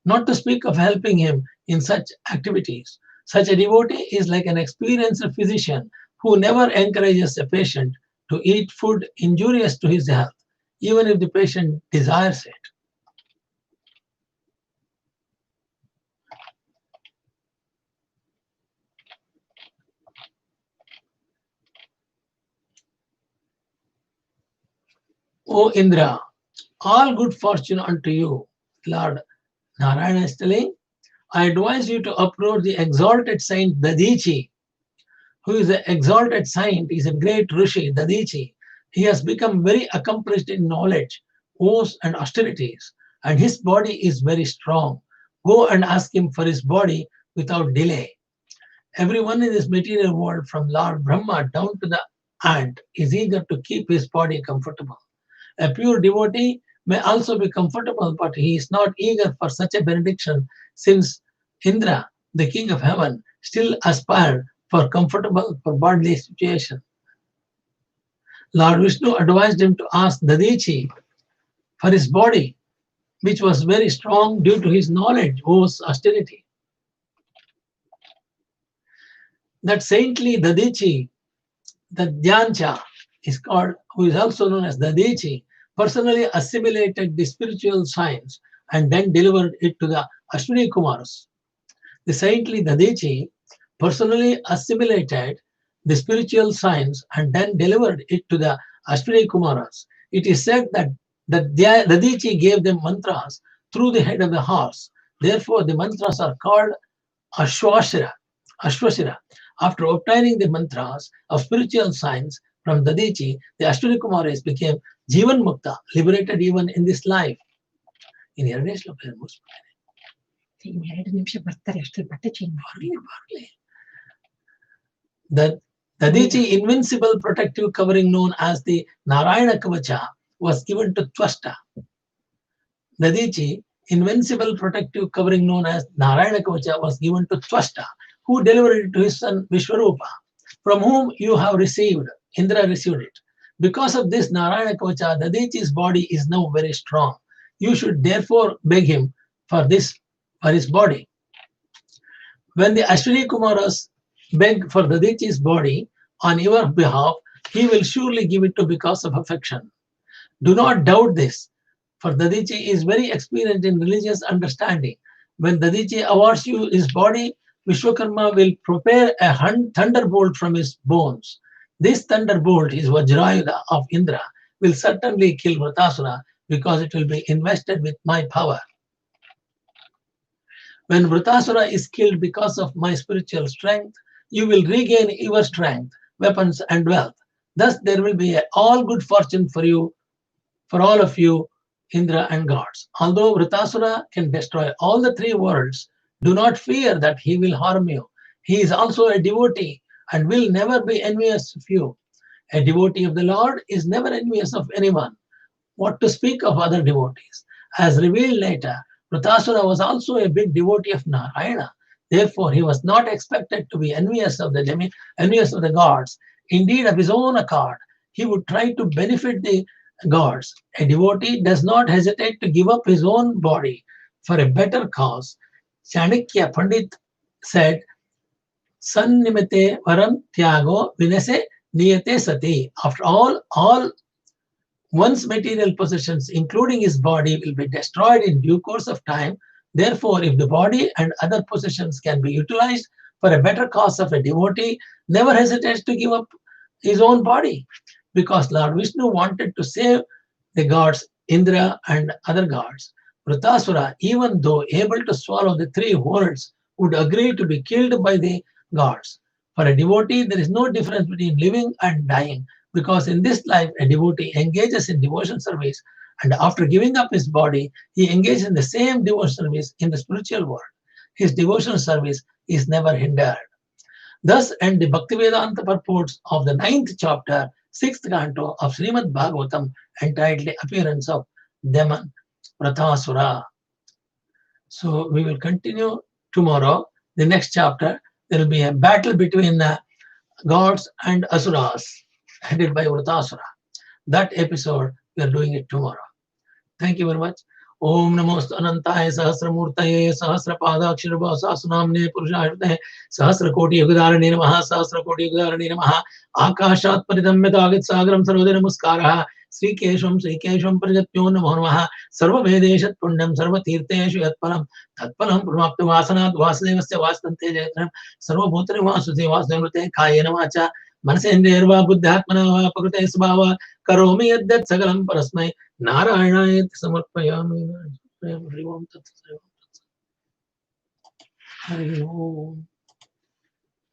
not to speak of helping him in such activities. Such a devotee is like an experienced physician who never encourages a patient to eat food injurious to his health, even if the patient desires it. O Indra, all good fortune unto you. Lord Narayana is telling, I advise you to approach the exalted saint Dadichi, who is an exalted saint, is a great Rishi, Dadichi. He has become very accomplished in knowledge, oaths, and austerities, and his body is very strong. Go and ask him for his body without delay. Everyone in this material world, from Lord Brahma down to the ant, is eager to keep his body comfortable. A pure devotee may also be comfortable, but he is not eager for such a benediction, since Indra, the king of heaven, still aspired for comfortable for bodily situation. Lord Vishnu advised him to ask Dadichi for his body, which was very strong due to his knowledge, oaths, austerity. That saintly Dadichi, the Dhyancha, is called, who is also known as Dadichi, personally assimilated the spiritual science and then delivered it to the Ashwini Kumaras. The saintly Dadichi personally assimilated the spiritual science and then delivered it to the Ashwini Kumaras. It is said that Dadichi gave them mantras through the head of the horse. Therefore, the mantras are called Ashwashira. After obtaining the mantras of spiritual science from Dadichi, the Ashwini Kumaras became Jivan Mukta, liberated even in this life. In Yarneshloka, The Dadichi invincible protective covering known as the Narayana Kavacha was given to Twasta. Dadichi invincible protective covering known as Narayana Kavacha was given to Twasta, who delivered it to his son Vishwarupa, from whom you have received. Indra received it. Because of this Narayana Kavacha, Dadichi's body is now very strong. You should therefore beg him for his body. When the Ashwini Kumaras beg for Dadichi's body on your behalf, he will surely give it to because of affection. Do not doubt this, for Dadichi is very experienced in religious understanding. When Dadichi awards you his body, Vishwakarma will prepare a thunderbolt from his bones. This thunderbolt, his Vajrayuda of Indra, will certainly kill Vrutasuara because it will be invested with my power. When Vrutasuara is killed because of my spiritual strength, you will regain your strength, weapons, and wealth. Thus, there will be all good fortune for you, for all of you, Indra and gods. Although Vrutasuara can destroy all the three worlds, do not fear that he will harm you. He is also a devotee and will never be envious of you. A devotee of the Lord is never envious of anyone. What to speak of other devotees? As revealed later, Vrutasuara was also a big devotee of Narayana. Therefore, he was not expected to be envious of the gods. Indeed, of his own accord, he would try to benefit the gods. A devotee does not hesitate to give up his own body for a better cause. Chanakya Pandit said, Sannimite varam tyago vinase niyate sati. After all one's material possessions, including his body, will be destroyed in due course of time. Therefore, if the body and other possessions can be utilized for a better cause of a devotee, never hesitates to give up his own body. Because Lord Vishnu wanted to save the gods, Indra and other gods. Vrutasuara, even though able to swallow the three worlds, would agree to be killed by the gods. For a devotee, there is no difference between living and dying, because in this life, a devotee engages in devotion service, and after giving up his body, he engages in the same devotion service in the spiritual world. His devotional service is never hindered. Thus end the Bhaktivedanta purports of the 9th chapter, 6th canto of Srimad Bhagavatam, entitled Appearance of Demon Vrutasuara. So we will continue tomorrow. The next chapter, there will be a battle between gods and asuras, headed by Vrutasuara. That episode, we are doing it tomorrow. Thank you very much. Om Namost Anantaye Sahasramurtaye Sahasrapadakshirva Sahasranamne Purusharthe Sahasrakoti Yugadarane Namaha Sahasrakoti Yugadarane Namaha Akashat Paridamyatagit Sagaram Sarvadena Muskaraha Sri Kesham Prajatyo Namo Namaha Sarva Vedeshat Punyam Sarva Tirteshu Yatpalam Tatpalam Pramapta Vasanat Vasudevasya Vastante Jayatram Sarva Bhutri Vasudhe Vasudevate Kayena Vacha Manasendrva Buddhatmana Va Pakrute Svava Karomi Yaddat Sagalam Parasmai Narayana Samarpayami. Hari Om.